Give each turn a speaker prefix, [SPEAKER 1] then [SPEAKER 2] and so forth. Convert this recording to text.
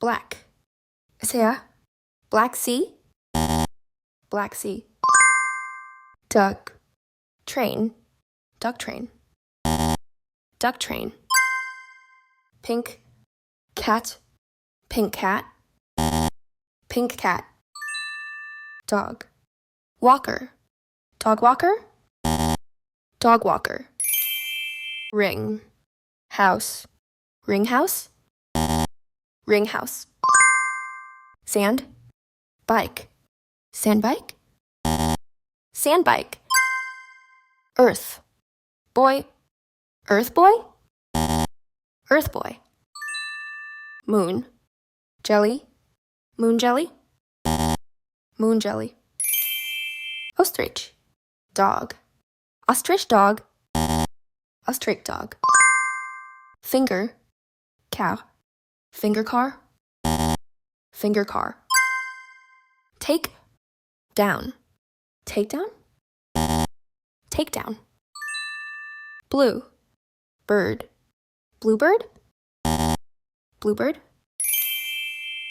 [SPEAKER 1] black. Sea, Black Sea, Black Sea. Duck, train, duck train, duck train. Pink, cat, pink cat, pink cat. Dog, walker, dog walker, dog walker. Ring, house, ring house, ring house. Sand, bike, sand bike, sand bike. Earth, boy, earth boy, earth boy. Moon, jelly, moon jelly, moon jelly. Ostrich, dog, ostrich dog, ostrich dog. Finger, cow, finger car, finger car. Take, down, take down, take down. Blue, bird, bluebird, bluebird.